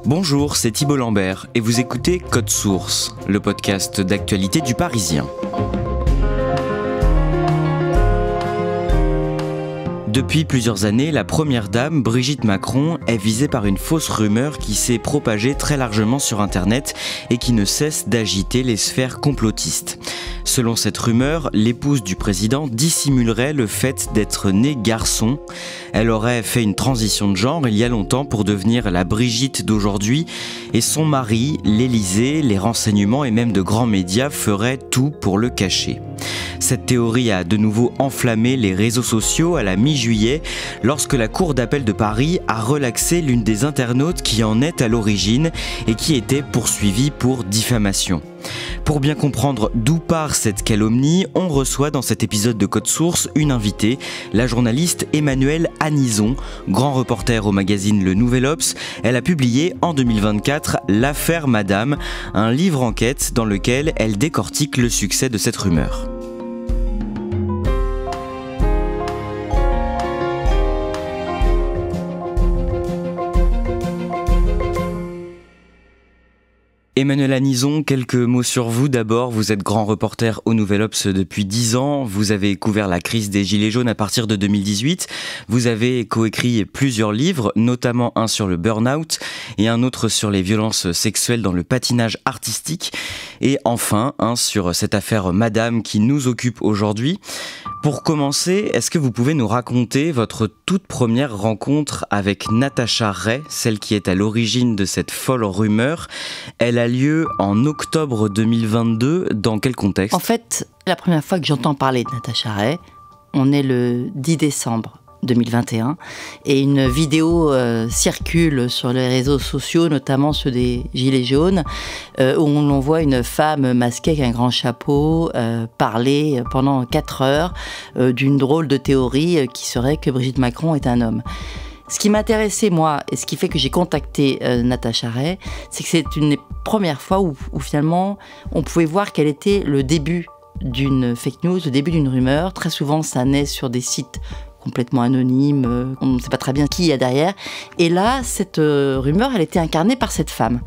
Bonjour, c'est Thibault Lambert et vous écoutez Code Source, le podcast d'actualité du Parisien. Depuis plusieurs années, la première dame, Brigitte Macron, est visée par une fausse rumeur qui s'est propagée très largement sur Internet et qui ne cesse d'agiter les sphères complotistes. Selon cette rumeur, l'épouse du président dissimulerait le fait d'être née garçon. Elle aurait fait une transition de genre il y a longtemps pour devenir la Brigitte d'aujourd'hui et son mari, l'Élysée, les renseignements et même de grands médias feraient tout pour le cacher. Cette théorie a de nouveau enflammé les réseaux sociaux à la mi-juillet lorsque la Cour d'appel de Paris a relaxé l'une des internautes qui en est à l'origine et qui était poursuivie pour diffamation. Pour bien comprendre d'où part cette calomnie, on reçoit dans cet épisode de Code Source une invitée, la journaliste Emmanuelle Anison, grand reporter au magazine Le Nouvel Obs. Elle a publié en 2024 L'affaire Madame, un livre enquête dans lequel elle décortique le succès de cette rumeur. Emmanuelle Anison, quelques mots sur vous d'abord. Vous êtes grand reporter au Nouvel Obs depuis 10 ans. Vous avez couvert la crise des Gilets jaunes à partir de 2018. Vous avez coécrit plusieurs livres, notamment un sur le burn-out et un autre sur les violences sexuelles dans le patinage artistique. Et enfin, un sur cette affaire Madame qui nous occupe aujourd'hui. Pour commencer, est-ce que vous pouvez nous raconter votre toute première rencontre avec Natacha Ray, celle qui est à l'origine de cette folle rumeur? Elle a lieu en octobre 2022. Dans quel contexte? En fait, la première fois que j'entends parler de Natacha Ray, on est le 10 décembre 2021 et une vidéo circule sur les réseaux sociaux, notamment ceux des Gilets jaunes, où on voit une femme masquée avec un grand chapeau parler pendant 4 heures d'une drôle de théorie qui serait que Brigitte Macron est un homme. Ce qui m'intéressait, moi, et ce qui fait que j'ai contacté Natacha Ray, c'est que c'est une des premières fois où finalement on pouvait voir quel était le début d'une fake news, le début d'une rumeur. Très souvent, ça naît sur des sites complètement anonyme, on ne sait pas très bien qui il y a derrière. Et là, cette rumeur, elle était incarnée par cette femme.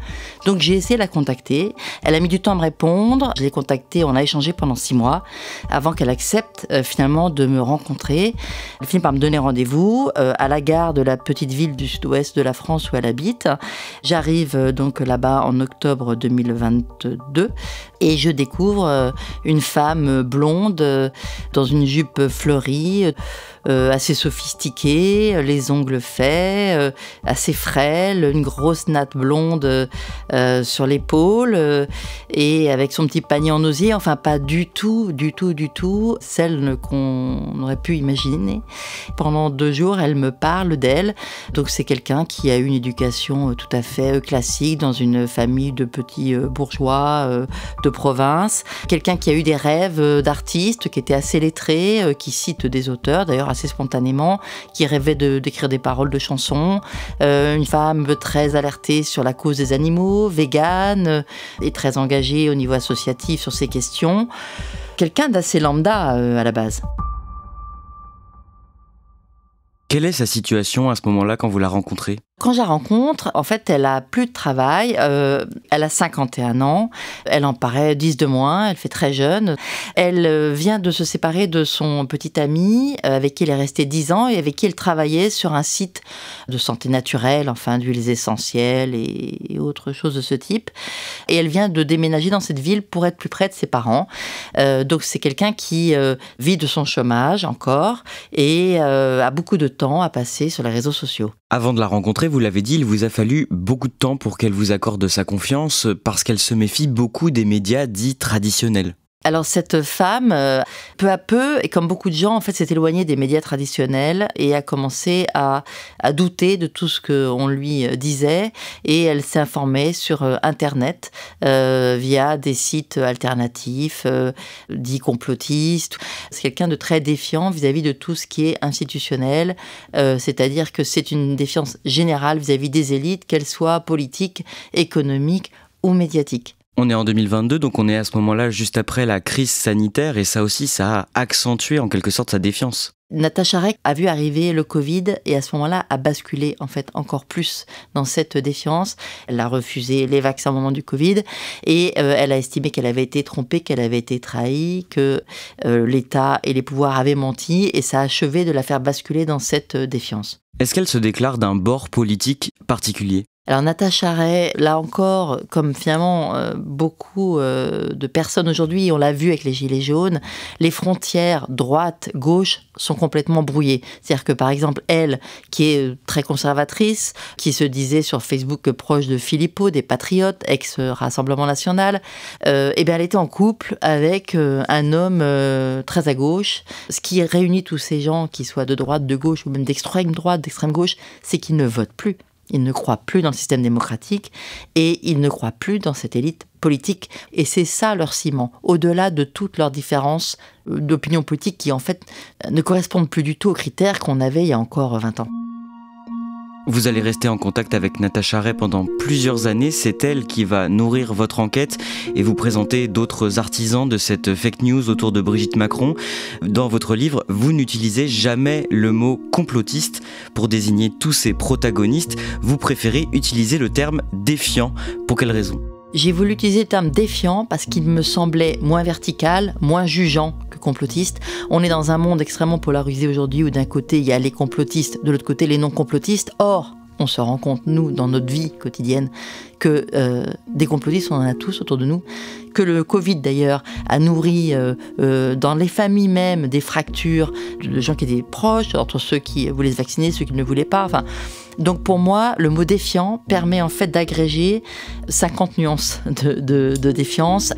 Donc j'ai essayé de la contacter. Elle a mis du temps à me répondre. Je l'ai contactée, on a échangé pendant 6 mois avant qu'elle accepte finalement de me rencontrer. Elle finit par me donner rendez-vous à la gare de la petite ville du sud-ouest de la France où elle habite. J'arrive donc là-bas en octobre 2022 et je découvre une femme blonde dans une jupe fleurie, assez sophistiquée, les ongles faits, assez frêle, une grosse natte blonde sur l'épaule et avec son petit panier en osier, enfin pas du tout celle qu'on aurait pu imaginer. Pendant 2 jours, elle me parle d'elle. Donc c'est quelqu'un qui a eu une éducation tout à fait classique dans une famille de petits bourgeois de province. Quelqu'un qui a eu des rêves d'artiste, qui était assez lettré, qui cite des auteurs, d'ailleurs assez spontanément, qui rêvait d'écrire des paroles de chansons. Une femme très alertée sur la cause des animaux, végane, et très engagée au niveau associatif sur ces questions. Quelqu'un d'assez lambda à la base. Quelle est sa situation à ce moment-là quand vous la rencontrez? Quand je la rencontre, en fait, elle a plus de travail, elle a 51 ans, elle en paraît 10 de moins, elle fait très jeune. Elle vient de se séparer de son petit ami avec qui elle est restée 10 ans et avec qui elle travaillait sur un site de santé naturelle, enfin d'huiles essentielles et autres choses de ce type. Et elle vient de déménager dans cette ville pour être plus près de ses parents. Donc c'est quelqu'un qui vit de son chômage encore et a beaucoup de temps à passer sur les réseaux sociaux. Avant de la rencontrer, vous l'avez dit, il vous a fallu beaucoup de temps pour qu'elle vous accorde sa confiance parce qu'elle se méfie beaucoup des médias dits traditionnels. Alors cette femme, peu à peu, et comme beaucoup de gens, en fait, s'est éloignée des médias traditionnels et a commencé à douter de tout ce qu'on lui disait. Et elle s'est informée sur Internet via des sites alternatifs, dits complotistes. C'est quelqu'un de très défiant vis-à-vis de tout ce qui est institutionnel. C'est-à-dire que c'est une défiance générale vis-à-vis des élites, qu'elles soient politiques, économiques ou médiatiques. On est en 2022, donc on est à ce moment-là juste après la crise sanitaire et ça aussi, ça a accentué en quelque sorte sa défiance. Natacha Ray a vu arriver le Covid et à ce moment-là a basculé en fait encore plus dans cette défiance. Elle a refusé les vaccins au moment du Covid et elle a estimé qu'elle avait été trompée, qu'elle avait été trahie, que l'État et les pouvoirs avaient menti et ça a achevé de la faire basculer dans cette défiance. Est-ce qu'elle se déclare d'un bord politique particulier ? Alors Natacha Ray, là encore, comme finalement beaucoup de personnes aujourd'hui, on l'a vu avec les Gilets jaunes, les frontières droite-gauche sont complètement brouillées. C'est-à-dire que par exemple, elle, qui est très conservatrice, qui se disait sur Facebook proche de Philippot, des Patriotes, ex-Rassemblement National, eh bien elle était en couple avec un homme très à gauche. Ce qui réunit tous ces gens, qui soient de droite, de gauche ou même d'extrême droite, d'extrême gauche, c'est qu'ils ne votent plus. Ils ne croient plus dans le système démocratique et ils ne croient plus dans cette élite politique. Et c'est ça leur ciment, au-delà de toutes leurs différences d'opinion politique qui en fait ne correspondent plus du tout aux critères qu'on avait il y a encore 20 ans. Vous allez rester en contact avec Natacha Ray pendant plusieurs années. C'est elle qui va nourrir votre enquête et vous présenter d'autres artisans de cette fake news autour de Brigitte Macron. Dans votre livre, vous n'utilisez jamais le mot complotiste pour désigner tous ces protagonistes. Vous préférez utiliser le terme défiant. Pour quelle raison ? J'ai voulu utiliser le terme défiant parce qu'il me semblait moins vertical, moins jugeant que complotiste. On est dans un monde extrêmement polarisé aujourd'hui où d'un côté il y a les complotistes, de l'autre côté les non-complotistes. Or, on se rend compte, nous, dans notre vie quotidienne, que des complotistes, on en a tous autour de nous, que le Covid d'ailleurs a nourri dans les familles même des fractures de gens qui étaient proches, entre ceux qui voulaient se vacciner, ceux qui ne voulaient pas, enfin... Donc pour moi, le mot défiant permet en fait d'agréger 50 nuances de défiance,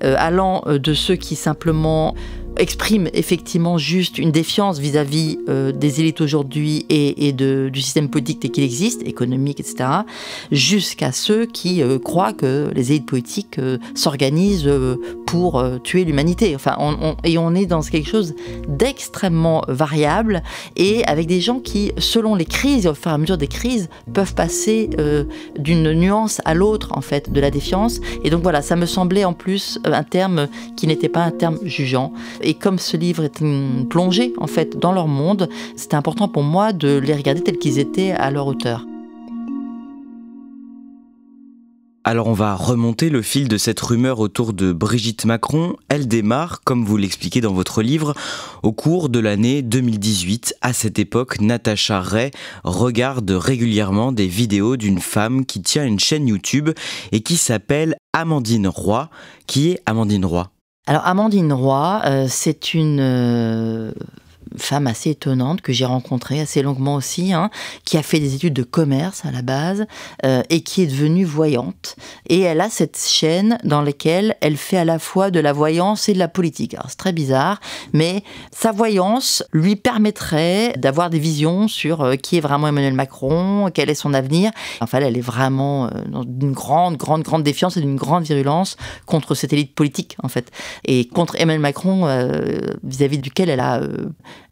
allant de ceux qui simplement expriment effectivement juste une défiance vis-à-vis des élites aujourd'hui et du système politique tel qu'il existe, économique, etc., jusqu'à ceux qui croient que les élites politiques s'organisent pour tuer l'humanité. Enfin, on est dans quelque chose d'extrêmement variable et avec des gens qui, selon les crises et au fur et à mesure des crises, peuvent passer d'une nuance à l'autre, en fait, de la défiance. Et donc voilà, ça me semblait en plus un terme qui n'était pas un terme jugeant. Et comme ce livre est une plongée, en fait, dans leur monde, c'était important pour moi de les regarder tels qu'ils étaient à leur hauteur. Alors on va remonter le fil de cette rumeur autour de Brigitte Macron. Elle démarre, comme vous l'expliquez dans votre livre, au cours de l'année 2018. À cette époque, Natacha Ray regarde régulièrement des vidéos d'une femme qui tient une chaîne YouTube et qui s'appelle Amandine Roy. Qui est Amandine Roy ? Alors Amandine Roy, c'est une femme assez étonnante que j'ai rencontrée assez longuement aussi, qui a fait des études de commerce à la base et qui est devenue voyante. Et elle a cette chaîne dans laquelle elle fait à la fois de la voyance et de la politique. Alors c'est très bizarre, mais sa voyance lui permettrait d'avoir des visions sur qui est vraiment Emmanuel Macron, quel est son avenir. Enfin, elle est vraiment dans une grande défiance et d'une grande virulence contre cette élite politique, en fait. Et contre Emmanuel Macron, vis-à-vis duquel elle a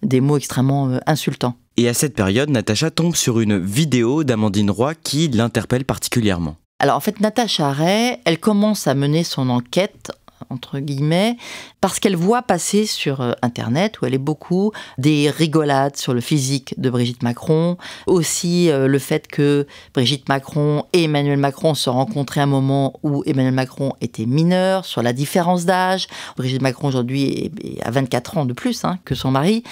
des mots extrêmement insultants. Et à cette période, Natacha tombe sur une vidéo d'Amandine Roy qui l'interpelle particulièrement. Alors en fait, Natacha Ray, elle commence à mener son enquête, entre guillemets, parce qu'elle voit passer sur Internet, où elle est beaucoup, des rigolades sur le physique de Brigitte Macron, aussi le fait que Brigitte Macron et Emmanuel Macron se rencontraient à un moment où Emmanuel Macron était mineur, sur la différence d'âge. Brigitte Macron aujourd'hui a 24 ans de plus que son mari.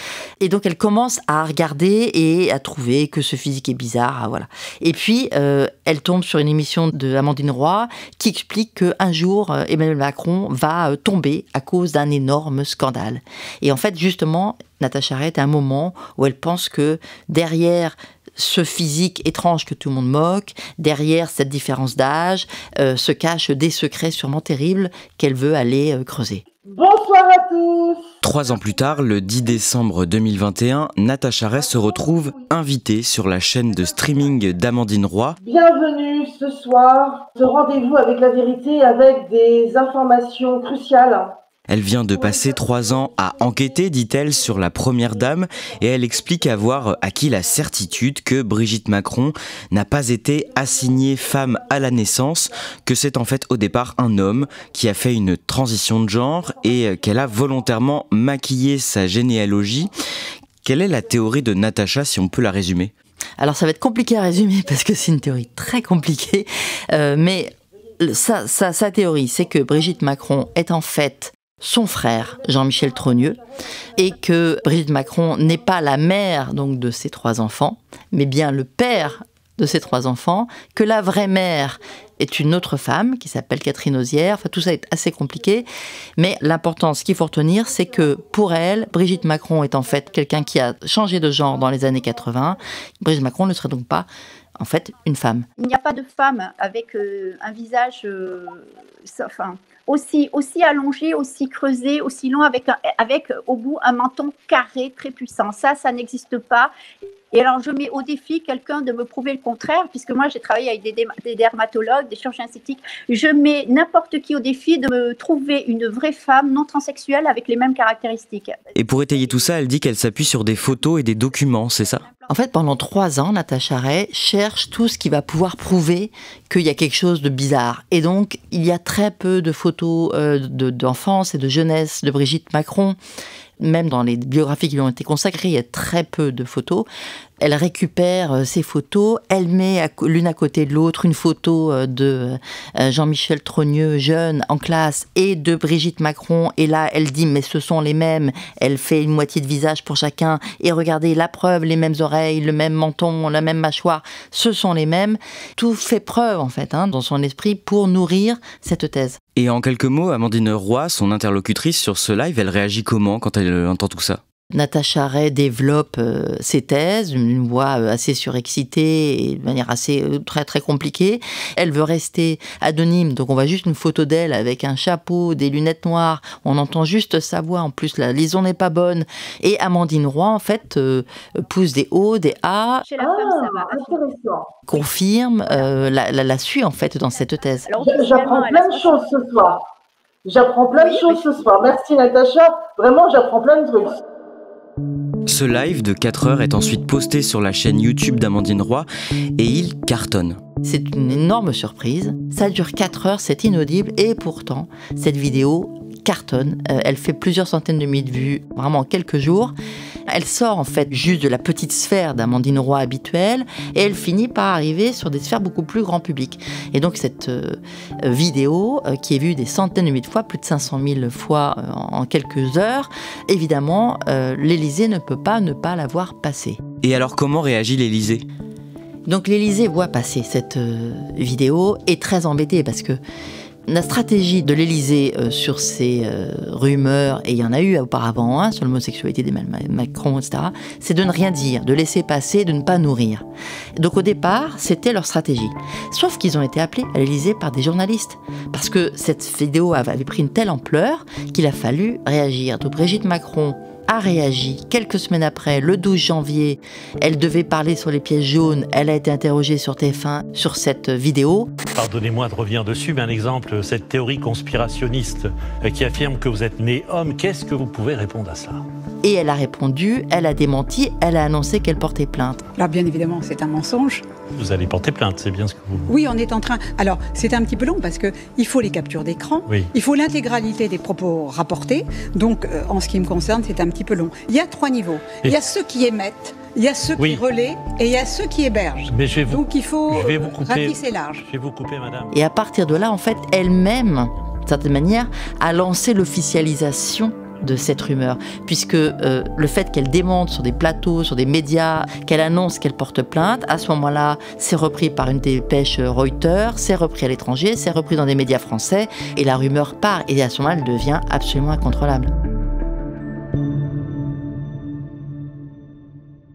Et donc elle commence à regarder et à trouver que ce physique est bizarre. Voilà. Et puis elle tombe sur une émission de Amandine Roy qui explique qu'un jour Emmanuel Macron va tomber à cause d'un énorme scandale. Et en fait, justement, Natacha Ray est à un moment où elle pense que derrière ce physique étrange que tout le monde moque, derrière cette différence d'âge, se cachent des secrets sûrement terribles qu'elle veut aller creuser. Bonsoir à tous. 3 ans plus tard, le 10 décembre 2021, Natacha Ray se retrouve invitée sur la chaîne de streaming d'Amandine Roy. Bienvenue ce soir, ce rendez-vous avec la vérité, avec des informations cruciales. Elle vient de passer 3 ans à enquêter, dit-elle, sur la première dame, et elle explique avoir acquis la certitude que Brigitte Macron n'a pas été assignée femme à la naissance, que c'est en fait au départ un homme qui a fait une transition de genre et qu'elle a volontairement maquillé sa généalogie. Quelle est la théorie de Natacha, si on peut la résumer ? Alors ça va être compliqué à résumer parce que c'est une théorie très compliquée, mais sa théorie, c'est que Brigitte Macron est en fait son frère Jean-Michel Trogneux et que Brigitte Macron n'est pas la mère donc de ses 3 enfants, mais bien le père de ses 3 enfants, que la vraie mère est une autre femme qui s'appelle Catherine Auzière. Enfin, tout ça est assez compliqué, mais l'important, ce qu'il faut retenir, c'est que pour elle, Brigitte Macron est en fait quelqu'un qui a changé de genre dans les années 80. Brigitte Macron ne serait donc pas en fait une femme. Il n'y a pas de femme avec un visage aussi allongé, aussi creusé, aussi long, avec au bout un menton carré très puissant. Ça n'existe pas. Et alors, je mets au défi quelqu'un de me prouver le contraire, puisque moi, j'ai travaillé avec des dermatologues, des chirurgiens esthétiques. Je mets n'importe qui au défi de me trouver une vraie femme non transsexuelle avec les mêmes caractéristiques. Et pour étayer tout ça, elle dit qu'elle s'appuie sur des photos et des documents, c'est ça ? En fait, pendant 3 ans, Natacha Ray cherche tout ce qui va pouvoir prouver qu'il y a quelque chose de bizarre. Et donc, il y a très peu de photos d'enfance et de jeunesse de Brigitte Macron. Même dans les biographies qui lui ont été consacrées, il y a très peu de photos. Elle récupère ces photos, elle met l'une à côté de l'autre une photo de Jean-Michel Trogneux, jeune, en classe, et de Brigitte Macron. Et là, elle dit, mais ce sont les mêmes. Elle fait une moitié de visage pour chacun. Et regardez, la preuve, les mêmes oreilles, le même menton, la même mâchoire, ce sont les mêmes. Tout fait preuve, en fait, dans son esprit pour nourrir cette thèse. Et en quelques mots, Amandine Roy, son interlocutrice sur ce live, elle réagit comment quand elle entend tout ça ? Natacha Ray développe ses thèses d'une voix assez surexcitée et de manière assez très très compliquée. Elle veut rester anonyme, donc on voit juste une photo d'elle avec un chapeau, des lunettes noires. On entend juste sa voix. En plus, la liaison n'est pas bonne. Et Amandine Roy, en fait, pousse des hauts, des A. Chez la femme, ça va. Intéressant. Confirme, la suit en fait dans cette thèse. J'apprends plein de choses ce soir. J'apprends plein de choses ce soir. Merci Natacha. Vraiment, j'apprends plein de trucs. Ce live de 4 heures est ensuite posté sur la chaîne YouTube d'Amandine Roy et il cartonne. C'est une énorme surprise. Ça dure 4 heures, c'est inaudible et pourtant, cette vidéo cartonne. Elle fait plusieurs centaines de milliers de vues, vraiment en quelques jours. Elle sort en fait juste de la petite sphère d'Amandine Roy habituelle et elle finit par arriver sur des sphères beaucoup plus grand public. Et donc cette vidéo qui est vue des centaines de milliers de fois, plus de 500 000 fois en quelques heures, évidemment, l'Élysée ne peut pas ne pas la voir passer. Et alors comment réagit l'Élysée ? Donc l'Élysée voit passer cette vidéo, est très embêtée parce que la stratégie de l'Élysée sur ces rumeurs, et il y en a eu auparavant sur l'homosexualité d'Emmanuel Macron, etc., c'est de ne rien dire, de laisser passer, de ne pas nourrir. Donc au départ, c'était leur stratégie. Sauf qu'ils ont été appelés à l'Élysée par des journalistes, parce que cette vidéo avait pris une telle ampleur qu'il a fallu réagir. Donc Brigitte Macron a réagi quelques semaines après, le 12 janvier. Elle devait parler sur les pièces jaunes. Elle a été interrogée sur TF1 sur cette vidéo. Pardonnez-moi de revenir dessus, mais un exemple, cette théorie conspirationniste qui affirme que vous êtes né homme, qu'est-ce que vous pouvez répondre à ça ? Et elle a répondu, elle a démenti, elle a annoncé qu'elle portait plainte. Alors bien évidemment, c'est un mensonge. Vous allez porter plainte, c'est bien ce que vous... Oui, on est en train... Alors, c'est un petit peu long parce qu'il faut les captures d'écran, oui. Il faut l'intégralité des propos rapportés. Donc, en ce qui me concerne, c'est un petit peu long. Il y a 3 niveaux. Il y a ceux qui émettent, il y a ceux qui relaient et il y a ceux qui hébergent. Mais donc, il faut ratisser large. Je vais vous couper, madame. Et à partir de là, en fait, elle-même, d'une certaine manière, a lancé l'officialisation de cette rumeur, puisque le fait qu'elle démente sur des plateaux, sur des médias, qu'elle annonce qu'elle porte plainte, à ce moment-là, c'est repris par une dépêche Reuters, c'est repris à l'étranger, c'est repris dans des médias français, et la rumeur part, et à ce moment-là, elle devient absolument incontrôlable.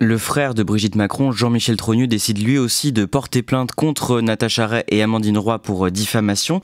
Le frère de Brigitte Macron, Jean-Michel Trogneux, décide lui aussi de porter plainte contre Natacha Ray et Amandine Roy pour diffamation.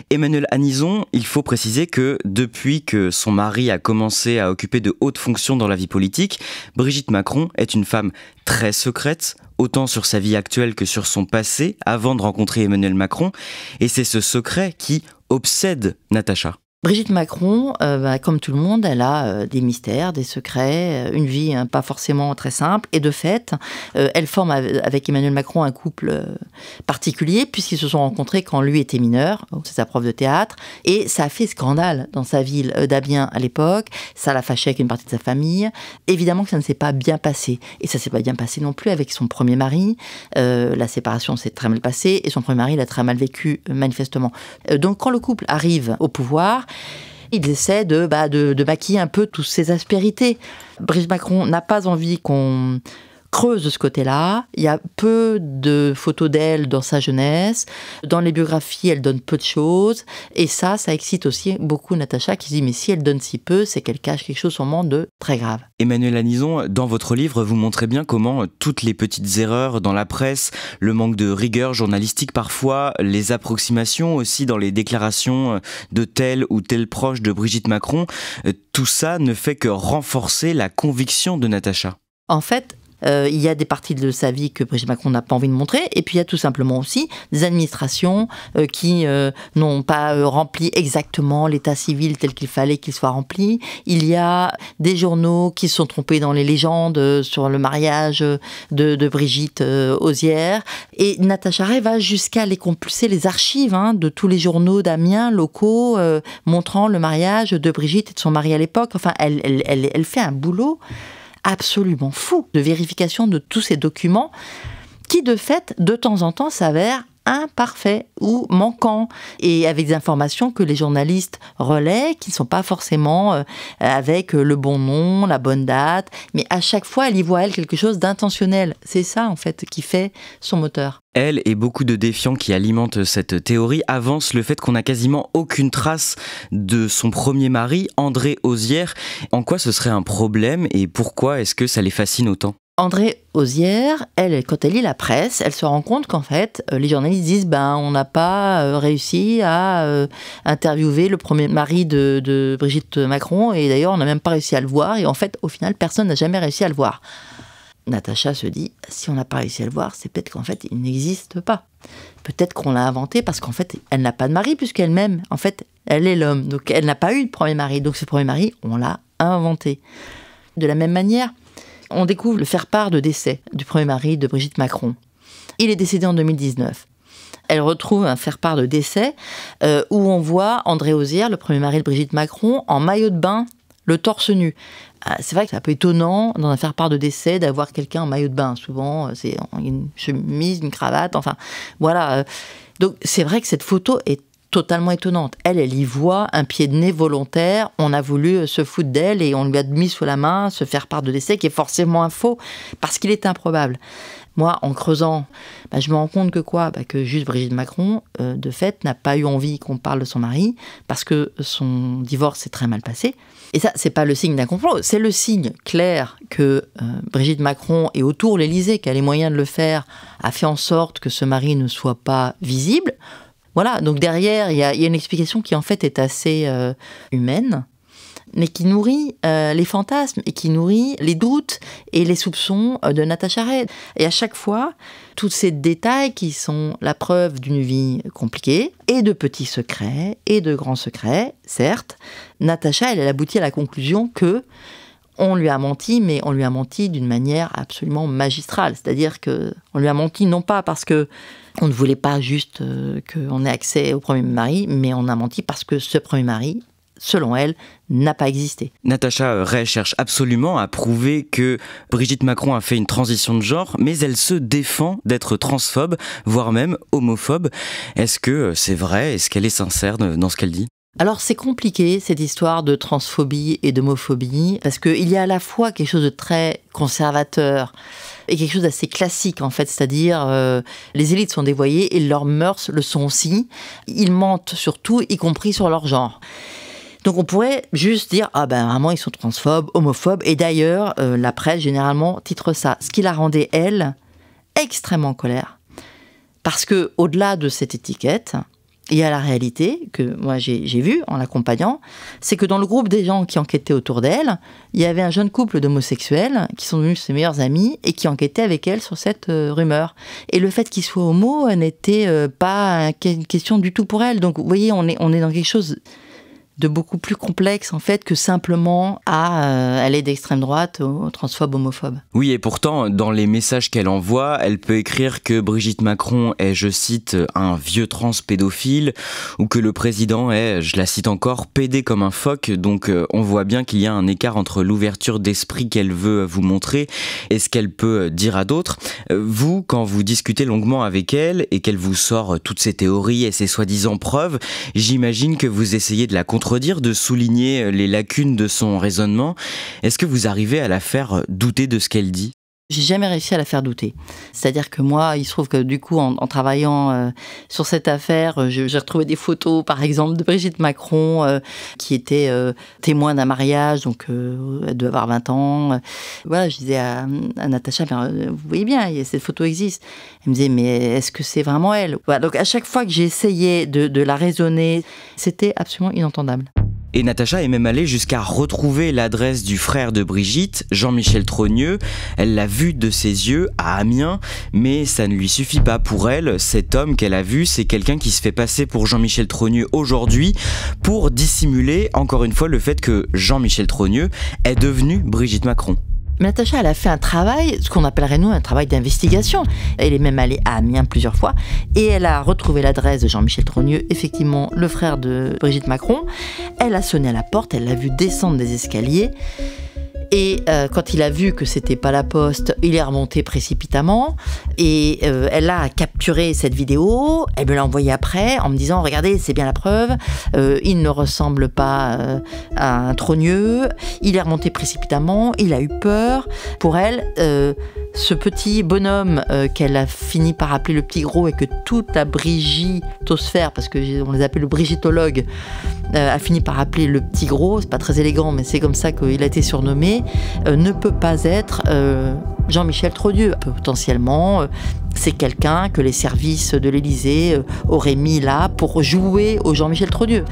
Emmanuel Anison, il faut préciser que depuis que son mari a commencé à occuper de hautes fonctions dans la vie politique, Brigitte Macron est une femme très secrète, autant sur sa vie actuelle que sur son passé, avant de rencontrer Emmanuel Macron. Et c'est ce secret qui obsède Natacha. Brigitte Macron, comme tout le monde, elle a des mystères, des secrets, une vie pas forcément très simple. Et de fait, elle forme avec Emmanuel Macron un couple particulier puisqu'ils se sont rencontrés quand lui était mineur, c'est sa prof de théâtre, et ça a fait scandale dans sa ville d'Amiens à l'époque, ça l'a fâché avec une partie de sa famille. Évidemment que ça ne s'est pas bien passé, et ça ne s'est pas bien passé non plus avec son premier mari. La séparation s'est très mal passée, et son premier mari l'a très mal vécu manifestement. Donc quand le couple arrive au pouvoir, ils essaient de maquiller un peu toutes ces aspérités. Brigitte Macron n'a pas envie qu'on creuse de ce côté-là. Il y a peu de photos d'elle dans sa jeunesse. Dans les biographies, elle donne peu de choses. Et ça excite aussi beaucoup Natacha qui se dit mais si elle donne si peu, c'est qu'elle cache quelque chose sûrement de très grave. Emmanuelle Lanison, dans votre livre, vous montrez bien comment toutes les petites erreurs dans la presse, le manque de rigueur journalistique parfois, les approximations aussi dans les déclarations de tel ou tel proche de Brigitte Macron, tout ça ne fait que renforcer la conviction de Natacha. En fait, il y a des parties de sa vie que Brigitte Macron n'a pas envie de montrer, et puis il y a tout simplement aussi des administrations qui n'ont pas rempli exactement l'état civil tel qu'il fallait qu'il soit rempli. Il y a des journaux qui se sont trompés dans les légendes sur le mariage de Brigitte Ozière, et Natacha Ray va jusqu'à aller compulser les archives de tous les journaux d'Amiens locaux montrant le mariage de Brigitte et de son mari à l'époque. Enfin, elle fait un boulot absolument fou de vérification de tous ces documents qui, de fait, de temps en temps, s'avèrent imparfaits ou manquants, et avec des informations que les journalistes relaient, qui ne sont pas forcément avec le bon nom, la bonne date, mais à chaque fois, elle y voit, quelque chose d'intentionnel. C'est ça, en fait, qui fait son moteur. Elle et beaucoup de défiants qui alimentent cette théorie avancent le fait qu'on n'a quasiment aucune trace de son premier mari, André Ozière. En quoi ce serait un problème et pourquoi est-ce que ça les fascine autant ? André Ozière, elle, quand elle lit la presse, elle se rend compte qu'en fait, les journalistes disent on n'a pas réussi à interviewer le premier mari de Brigitte Macron, et d'ailleurs on n'a même pas réussi à le voir, et en fait, au final, personne n'a jamais réussi à le voir. Natacha se dit, si on n'a pas réussi à le voir, c'est peut-être qu'en fait, il n'existe pas. Peut-être qu'on l'a inventé parce qu'en fait, elle n'a pas de mari, puisqu'elle-même, en fait, elle est l'homme. Donc, elle n'a pas eu de premier mari. Donc, ce premier mari, on l'a inventé. De la même manière, on découvre le faire-part de décès du premier mari de Brigitte Macron. Il est décédé en 2019. Elle retrouve un faire-part de décès où on voit André Ozière, le premier mari de Brigitte Macron, en maillot de bain, le torse nu. C'est vrai que c'est un peu étonnant dans un faire-part de décès d'avoir quelqu'un en maillot de bain. Souvent, c'est une chemise, une cravate, enfin, voilà. Donc, c'est vrai que cette photo est totalement étonnante. Elle y voit un pied de nez volontaire. On a voulu se foutre d'elle et on lui a mis sous la main ce faire-part de décès qui est forcément un faux parce qu'il est improbable. Moi, en creusant, je me rends compte que que juste Brigitte Macron, de fait, n'a pas eu envie qu'on parle de son mari parce que son divorce s'est très mal passé. Et ça, c'est pas le signe d'un complot, c'est le signe clair que Brigitte Macron, et autour l'Élysée, qui a les moyens de le faire, a fait en sorte que ce mari ne soit pas visible. Voilà, donc derrière, il y a une explication qui en fait est assez humaine, mais qui nourrit les fantasmes et qui nourrit les doutes et les soupçons de Natacha Ray. Et à chaque fois, tous ces détails qui sont la preuve d'une vie compliquée, et de petits secrets, et de grands secrets, certes, Natacha, elle aboutit à la conclusion que on lui a menti, mais on lui a menti d'une manière absolument magistrale. C'est-à-dire qu'on lui a menti non pas parce que on ne voulait pas juste qu'on ait accès au premier mari, mais on a menti parce que ce premier mari, selon elle, n'a pas existé. Natacha Ray cherche absolument à prouver que Brigitte Macron a fait une transition de genre, mais elle se défend d'être transphobe, voire même homophobe. Est-ce que c'est vrai? Est-ce qu'elle est sincère dans ce qu'elle dit? Alors c'est compliqué cette histoire de transphobie et d'homophobie, parce qu'il y a à la fois quelque chose de très conservateur et quelque chose d'assez classique en fait, c'est-à-dire les élites sont dévoyées et leurs mœurs le sont aussi. Ils mentent surtout, y compris sur leur genre. Donc on pourrait juste dire, vraiment ils sont transphobes, homophobes, et d'ailleurs la presse généralement titre ça, ce qui la rendait elle extrêmement en colère. Parce que au-delà de cette étiquette, il y a la réalité que moi j'ai vue en l'accompagnant, c'est que dans le groupe des gens qui enquêtaient autour d'elle, il y avait un jeune couple d'homosexuels qui sont devenus ses meilleurs amis et qui enquêtaient avec elle sur cette rumeur. Et le fait qu'ils soient homo n'était pas une question du tout pour elle. Donc vous voyez, on est dans quelque chose de beaucoup plus complexe en fait que simplement elle est d'extrême droite, transphobe, homophobe. Oui, et pourtant, dans les messages qu'elle envoie, elle peut écrire que Brigitte Macron est, je cite, un vieux trans pédophile, ou que le président est, je la cite encore, pédé comme un phoque. Donc on voit bien qu'il y a un écart entre l'ouverture d'esprit qu'elle veut vous montrer et ce qu'elle peut dire à d'autres. Vous, quand vous discutez longuement avec elle et qu'elle vous sort toutes ses théories et ses soi-disant preuves, j'imagine que vous essayez de la contredire, de souligner les lacunes de son raisonnement. Est-ce que vous arrivez à la faire douter de ce qu'elle dit ? J'ai jamais réussi à la faire douter. C'est-à-dire que moi, il se trouve que du coup, en travaillant sur cette affaire, j'ai retrouvé des photos, par exemple, de Brigitte Macron, qui était témoin d'un mariage, donc elle devait avoir 20 ans. Voilà, je disais à Natacha, vous voyez bien, cette photo existe. Elle me disait, mais est-ce que c'est vraiment elle ? Voilà, donc à chaque fois que j'ai essayé de la raisonner, c'était absolument inentendable. Et Natacha est même allée jusqu'à retrouver l'adresse du frère de Brigitte, Jean-Michel Trogneux. Elle l'a vu de ses yeux à Amiens, mais ça ne lui suffit pas pour elle. Cet homme qu'elle a vu, c'est quelqu'un qui se fait passer pour Jean-Michel Trogneux aujourd'hui pour dissimuler, encore une fois, le fait que Jean-Michel Trogneux est devenu Brigitte Macron. Mais Natacha, elle a fait un travail, ce qu'on appellerait nous un travail d'investigation. Elle est même allée à Amiens plusieurs fois et elle a retrouvé l'adresse de Jean-Michel Trogneux, effectivement le frère de Brigitte Macron. Elle a sonné à la porte, elle l'a vu descendre des escaliers. Et quand il a vu que c'était pas la poste, il est remonté précipitamment et elle a capturé cette vidéo, elle me l'a envoyée après en me disant regardez, c'est bien la preuve, il ne ressemble pas à un Trogneux, il est remonté précipitamment, il a eu peur. Pour elle, ce petit bonhomme qu'elle a fini par appeler le petit gros et que toute la brigitosphère, parce qu'on les appelle le brigitologue, a fini par appeler le petit gros, c'est pas très élégant mais c'est comme ça qu'il a été surnommé, ne peut pas être Jean-Michel Trogneux. Potentiellement, c'est quelqu'un que les services de l'Élysée auraient mis là pour jouer au Jean-Michel Trogneux.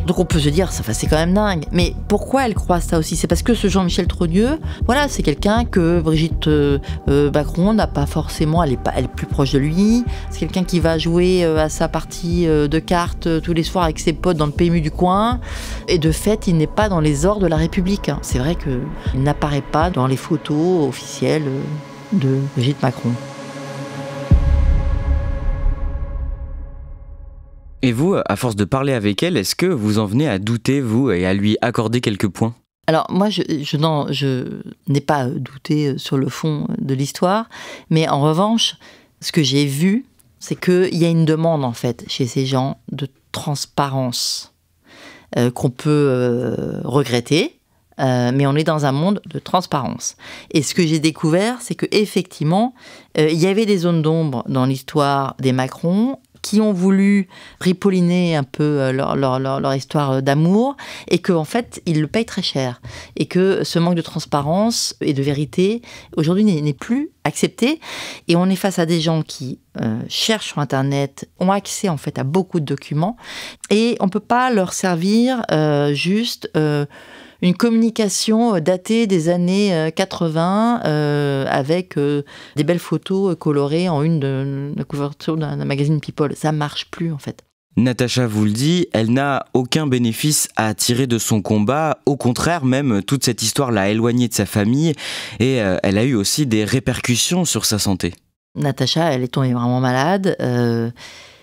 Donc on peut se dire, c'est quand même dingue. Mais pourquoi elle croit ça aussi ? C'est parce que ce Jean-Michel Trogneux, voilà, c'est quelqu'un que Brigitte Macron n'a pas forcément, elle est plus proche de lui. C'est quelqu'un qui va jouer à sa partie de cartes tous les soirs avec ses potes dans le PMU du coin. Et de fait, il n'est pas dans les ors de la République. C'est vrai qu'il n'apparaît pas dans les photos officielles de Brigitte Macron. Et vous, à force de parler avec elle, est-ce que vous en venez à douter, vous, et à lui accorder quelques points ? Alors moi, je n'ai pas douté sur le fond de l'histoire, mais en revanche, ce que j'ai vu, c'est qu'il y a une demande, en fait, chez ces gens de transparence qu'on peut regretter, mais on est dans un monde de transparence. Et ce que j'ai découvert, c'est qu'effectivement, il y avait des zones d'ombre dans l'histoire des Macron, qui ont voulu ripolliner un peu leur histoire d'amour et qu'en fait, ils le payent très cher. Et que ce manque de transparence et de vérité, aujourd'hui, n'est plus accepté. Et on est face à des gens qui cherchent sur Internet, ont accès en fait à beaucoup de documents et on ne peut pas leur servir juste... une communication datée des années 80 avec des belles photos colorées en une de la couverture d'un magazine People. Ça marche plus en fait. Natacha vous le dit, elle n'a aucun bénéfice à tirer de son combat. Au contraire, même, toute cette histoire l'a éloignée de sa famille et elle a eu aussi des répercussions sur sa santé. Natacha, elle est tombée vraiment malade.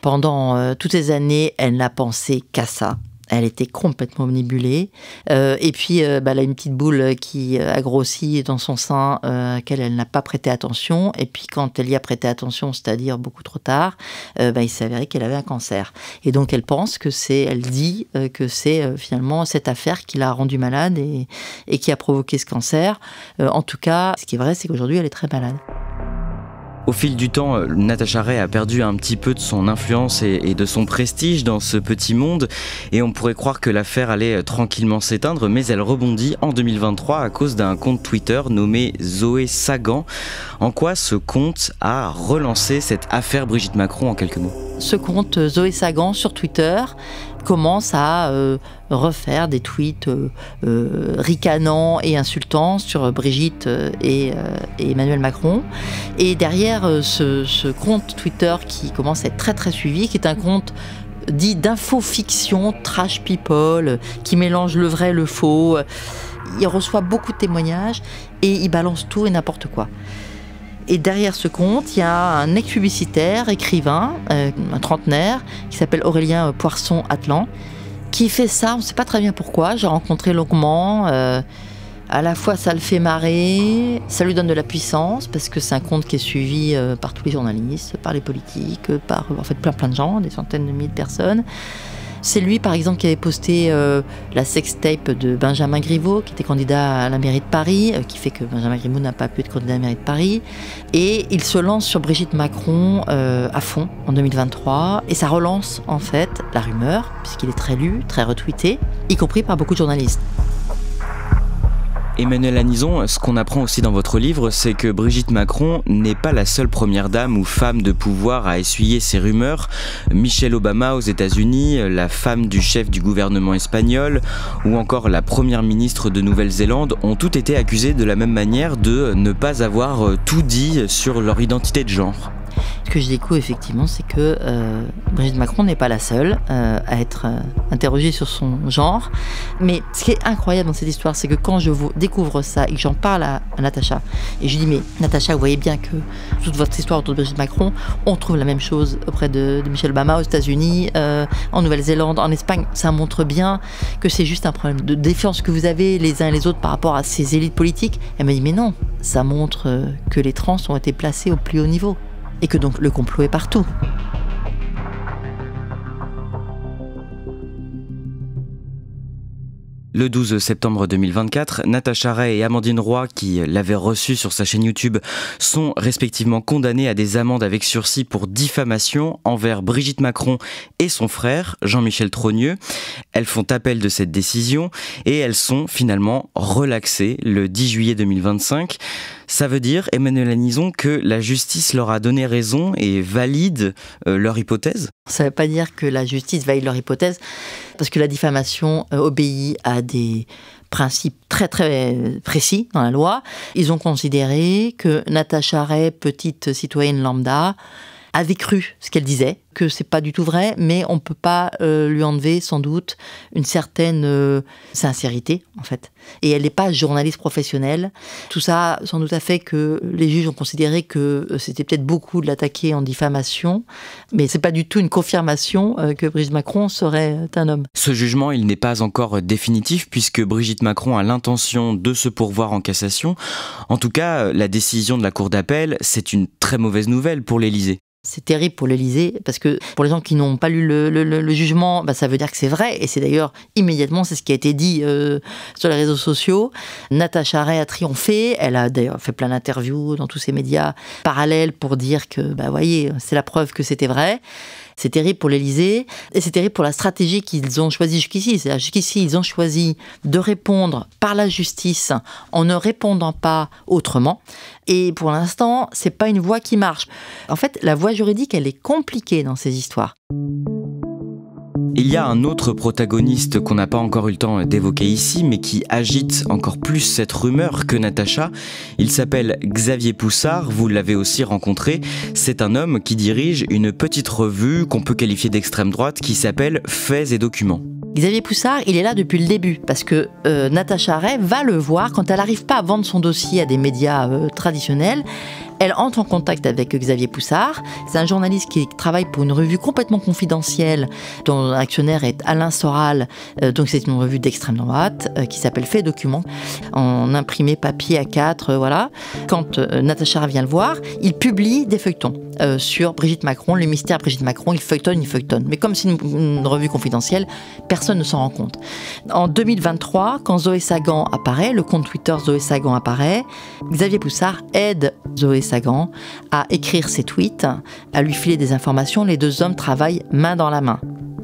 Pendant toutes ces années, elle n'a pensé qu'à ça. Elle était complètement omnibulée. Et puis, elle a une petite boule qui a grossi dans son sein, à laquelle elle n'a pas prêté attention. Et puis, quand elle y a prêté attention, c'est-à-dire beaucoup trop tard, il s'avérait qu'elle avait un cancer. Et donc, elle pense que elle dit que c'est finalement cette affaire qui l'a rendue malade et qui a provoqué ce cancer. En tout cas, ce qui est vrai, c'est qu'aujourd'hui, elle est très malade. Au fil du temps, Natacha Ray a perdu un petit peu de son influence et de son prestige dans ce petit monde et on pourrait croire que l'affaire allait tranquillement s'éteindre, mais elle rebondit en 2023 à cause d'un compte Twitter nommé Zoé Sagan. En quoi ce compte a relancé cette affaire Brigitte Macron en quelques mots ? Ce compte Zoé Sagan sur Twitter commence à refaire des tweets ricanants et insultants sur Brigitte et Emmanuel Macron. Et derrière ce compte Twitter qui commence à être très très suivi, qui est un compte dit d'infofiction, trash people, qui mélange le vrai, le faux. Il reçoit beaucoup de témoignages et il balance tout et n'importe quoi. Et derrière ce compte, il y a un ex-publicitaire, écrivain, un trentenaire, qui s'appelle Aurélien Poisson-Atlan, qui fait ça, on ne sait pas très bien pourquoi. J'ai rencontré longuement. À la fois, ça le fait marrer, ça lui donne de la puissance, parce que c'est un compte qui est suivi par tous les journalistes, par les politiques, par en fait plein de gens, des centaines de milliers de personnes. C'est lui, par exemple, qui avait posté la sextape de Benjamin Griveaux, qui était candidat à la mairie de Paris, qui fait que Benjamin Griveaux n'a pas pu être candidat à la mairie de Paris. Et il se lance sur Brigitte Macron à fond en 2023. Et ça relance, en fait, la rumeur, puisqu'il est très lu, très retweeté, y compris par beaucoup de journalistes. Emmanuelle Anison, ce qu'on apprend aussi dans votre livre, c'est que Brigitte Macron n'est pas la seule première dame ou femme de pouvoir à essuyer ces rumeurs. Michelle Obama aux États-Unis, la femme du chef du gouvernement espagnol ou encore la première ministre de Nouvelle-Zélande ont toutes été accusées de la même manière de ne pas avoir tout dit sur leur identité de genre. Ce que je découvre effectivement, c'est que Brigitte Macron n'est pas la seule à être interrogée sur son genre. Mais ce qui est incroyable dans cette histoire, c'est que quand je découvre ça et que j'en parle à Natacha, et je lui dis mais Natacha, vous voyez bien que toute votre histoire autour de Brigitte Macron, on trouve la même chose auprès de Michelle Obama aux États-Unis, en Nouvelle-Zélande, en Espagne. Ça montre bien que c'est juste un problème de défiance que vous avez les uns et les autres par rapport à ces élites politiques. Elle me dit mais non, ça montre que les trans ont été placés au plus haut niveau. Et que donc le complot est partout. Le 12 septembre 2024, Natacha Ray et Amandine Roy, qui l'avaient reçue sur sa chaîne YouTube, sont respectivement condamnées à des amendes avec sursis pour diffamation envers Brigitte Macron et son frère, Jean-Michel Trogneux. Elles font appel de cette décision et elles sont finalement relaxées le 10 juillet 2025. Ça veut dire, Emmanuelle Anison, que la justice leur a donné raison et valide leur hypothèse ? Ça ne veut pas dire que la justice valide leur hypothèse, parce que la diffamation obéit à des principes très très précis dans la loi. Ils ont considéré que Natacha Ray, petite citoyenne lambda, avait cru ce qu'elle disait, que c'est pas du tout vrai, mais on peut pas lui enlever sans doute une certaine sincérité en fait. Et elle n'est pas journaliste professionnelle. Tout ça sans doute a fait que les juges ont considéré que c'était peut-être beaucoup de l'attaquer en diffamation, mais c'est pas du tout une confirmation que Brigitte Macron serait un homme. Ce jugement, il n'est pas encore définitif puisque Brigitte Macron a l'intention de se pourvoir en cassation. En tout cas, la décision de la Cour d'appel, c'est une très mauvaise nouvelle pour l'Élysée. C'est terrible pour l'Élysée, parce que pour les gens qui n'ont pas lu le jugement, bah, ça veut dire que c'est vrai, et c'est d'ailleurs immédiatement, c'est ce qui a été dit sur les réseaux sociaux. Natacha Ray a triomphé, elle a d'ailleurs fait plein d'interviews dans tous ces médias parallèles pour dire que, bah voyez, c'est la preuve que c'était vrai. C'est terrible pour l'Élysée, et c'est terrible pour la stratégie qu'ils ont choisie jusqu'ici. C'est-à-dire jusqu'ici, ils ont choisi de répondre par la justice en ne répondant pas autrement. Et pour l'instant, c'est pas une voie qui marche. En fait, la voie juridique, elle est compliquée dans ces histoires. Il y a un autre protagoniste qu'on n'a pas encore eu le temps d'évoquer ici, mais qui agite encore plus cette rumeur que Natacha. Il s'appelle Xavier Poussard, vous l'avez aussi rencontré. C'est un homme qui dirige une petite revue qu'on peut qualifier d'extrême droite qui s'appelle Faits et Documents. Xavier Poussard, il est là depuis le début, parce que Natacha Ray va le voir quand elle n'arrive pas à vendre son dossier à des médias traditionnels. Elle entre en contact avec Xavier Poussard. C'est un journaliste qui travaille pour une revue complètement confidentielle, dont l'actionnaire est Alain Soral. Donc c'est une revue d'extrême droite qui s'appelle Faits et Documents, en imprimé papier A4, voilà. Quand Natacha Ray vient le voir, il publie des feuilletons sur Brigitte Macron, le mystère Brigitte Macron. Il feuilletonne. Mais comme c'est une revue confidentielle, personne ne s'en rend compte. En 2023, quand Zoé Sagan apparaît, le compte Twitter Zoé Sagan apparaît, Xavier Poussard aide Zoé Sagan à écrire ses tweets, à lui filer des informations. Les deux hommes travaillent main dans la main.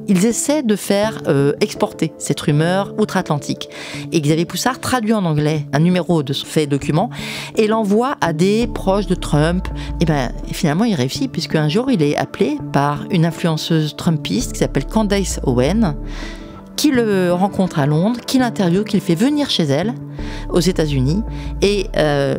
Ils essaient de faire exporter cette rumeur outre-Atlantique. Et Xavier Poussard traduit en anglais un numéro de Faits et Documents et l'envoie à des proches de Trump. Et finalement, il réussit, puisque un jour, il est appelé par une influenceuse trumpiste qui s'appelle Candace Owen, qui le rencontre à Londres, qui l'interviewe, qui le fait venir chez elle, aux États-Unis. Et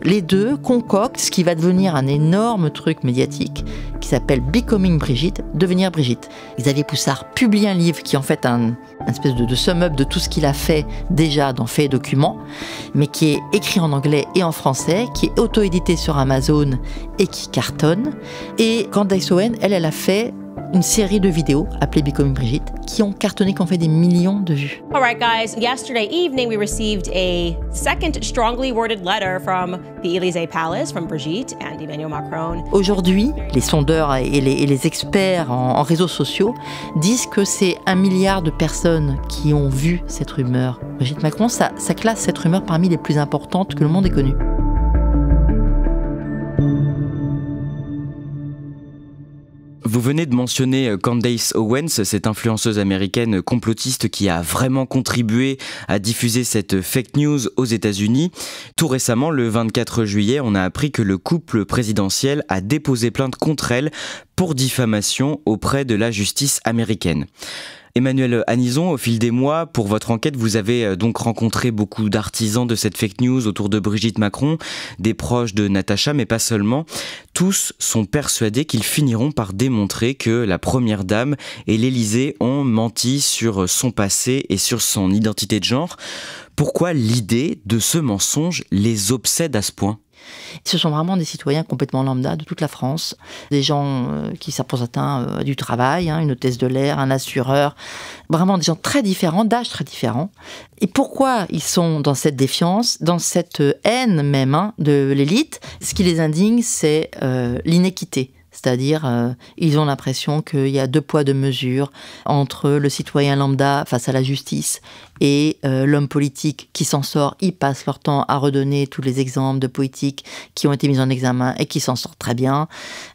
les deux concoctent ce qui va devenir un énorme truc médiatique qui s'appelle Becoming Brigitte, devenir Brigitte. Xavier Poussard publie un livre qui est en fait un espèce de sum-up de tout ce qu'il a fait déjà dans Faits et Documents, mais qui est écrit en anglais et en français, qui est auto-édité sur Amazon et qui cartonne. Et Candace Owen, elle a fait une série de vidéos appelées Becoming Brigitte qui ont cartonné, qui ont fait des millions de vues. All right, guys. Yesterday evening, we received a second strongly worded letter from the Élysée Palace from Brigitte and Emmanuel Macron. Aujourd'hui, les sondeurs et les experts en réseaux sociaux disent que c'est 1 milliard de personnes qui ont vu cette rumeur. Brigitte Macron, ça classe cette rumeur parmi les plus importantes que le monde ait connues. Vous venez de mentionner Candace Owens, cette influenceuse américaine complotiste qui a vraiment contribué à diffuser cette fake news aux États-Unis. Tout récemment, le 24 juillet, on a appris que le couple présidentiel a déposé plainte contre elle pour diffamation auprès de la justice américaine. Emmanuel Hanizon, au fil des mois, pour votre enquête, vous avez donc rencontré beaucoup d'artisans de cette fake news autour de Brigitte Macron, des proches de Natacha, mais pas seulement. Tous sont persuadés qu'ils finiront par démontrer que la première dame et l'Élysée ont menti sur son passé et sur son identité de genre. Pourquoi l'idée de ce mensonge les obsède à ce point ? Ce sont vraiment des citoyens complètement lambda de toute la France, des gens qui s'imposent du travail, une hôtesse de l'air, un assureur, vraiment des gens très différents, d'âge très différents. Et pourquoi ils sont dans cette défiance, dans cette haine même de l'élite ? Ce qui les indigne, c'est l'inéquité. C'est-à-dire, ils ont l'impression qu'il y a 2 poids 2 mesures entre le citoyen lambda face à la justice et l'homme politique qui s'en sort. Ils passent leur temps à redonner tous les exemples de politiques qui ont été mis en examen et qui s'en sortent très bien.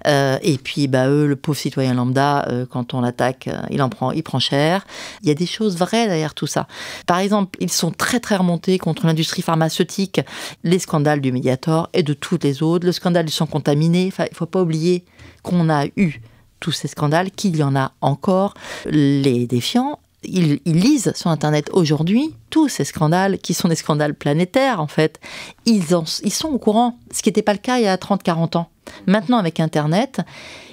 Et puis, eux, le pauvre citoyen lambda, quand on l'attaque, il prend cher. Il y a des choses vraies derrière tout ça. Par exemple, ils sont très très remontés contre l'industrie pharmaceutique, les scandales du Mediator et de tous les autres, le scandale du sang contaminé. Enfin, il ne faut pas oublier qu'on a eu tous ces scandales, qu'il y en a encore. Les défiants, ils lisent sur Internet aujourd'hui tous ces scandales qui sont des scandales planétaires en fait. Ils sont au courant, ce qui n'était pas le cas il y a 30-40 ans. Maintenant avec Internet,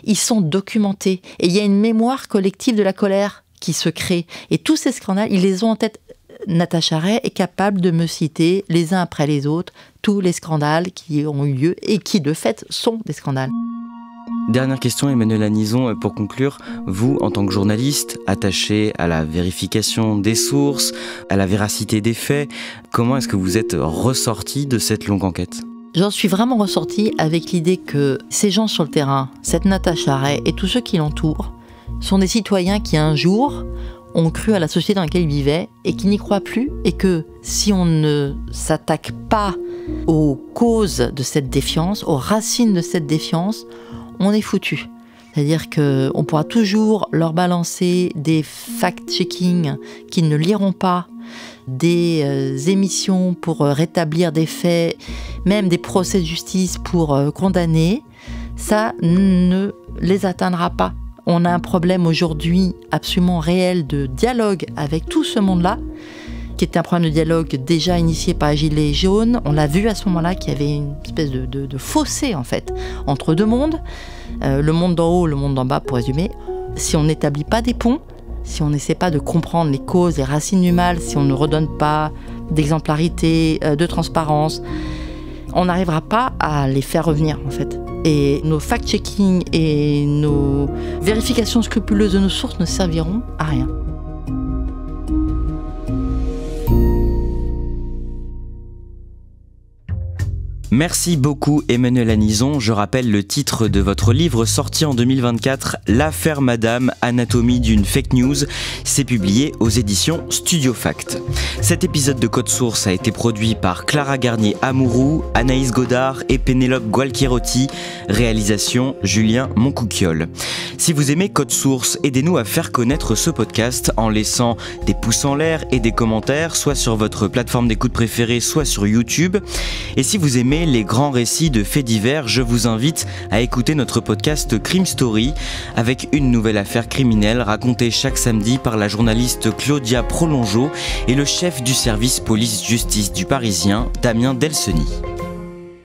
ils sont documentés et il y a une mémoire collective de la colère qui se crée. Et tous ces scandales, ils les ont en tête. Natacha Ray est capable de me citer les uns après les autres tous les scandales qui ont eu lieu et qui de fait sont des scandales. Dernière question, Emmanuel Hanizon, pour conclure. Vous, en tant que journaliste, attaché à la vérification des sources, à la véracité des faits, comment est-ce que vous êtes ressorti de cette longue enquête ? J'en suis vraiment ressorti avec l'idée que ces gens sur le terrain, cette Natacha Ray et tous ceux qui l'entourent, sont des citoyens qui un jour ont cru à la société dans laquelle ils vivaient et qui n'y croient plus, et que si on ne s'attaque pas aux causes de cette défiance, aux racines de cette défiance, on est foutu. C'est-à-dire qu'on pourra toujours leur balancer des fact-checking qu'ils ne liront pas, des émissions pour rétablir des faits, même des procès de justice pour condamner. Ça ne les atteindra pas. On a un problème aujourd'hui absolument réel de dialogue avec tout ce monde-là, qui était un problème de dialogue déjà initié par les Gilets jaunes. On l'a vu à ce moment-là qu'il y avait une espèce de fossé en fait entre 2 mondes, le monde d'en haut, le monde d'en bas pour résumer. Si on n'établit pas des ponts, si on n'essaie pas de comprendre les causes, les racines du mal, si on ne redonne pas d'exemplarité, de transparence, on n'arrivera pas à les faire revenir en fait. Et nos fact-checking et nos vérifications scrupuleuses de nos sources ne serviront à rien. Merci beaucoup Emmanuel Hanizon. Je rappelle le titre de votre livre sorti en 2024, L'affaire Madame, anatomie d'une fake news. C'est publié aux éditions Studio Fact. Cet épisode de Code Source a été produit par Clara Garnier-Amouroux, Anaïs Godard et Pénélope Gualquierotti. Réalisation Julien Moncouquiol. Si vous aimez Code Source, aidez-nous à faire connaître ce podcast en laissant des pouces en l'air et des commentaires, soit sur votre plateforme d'écoute préférée, soit sur YouTube. Et si vous aimez aimer les grands récits de faits divers, je vous invite à écouter notre podcast Crime Story avec une nouvelle affaire criminelle racontée chaque samedi par la journaliste Claudia Prolongeau et le chef du service police-justice du Parisien, Damien Delceni.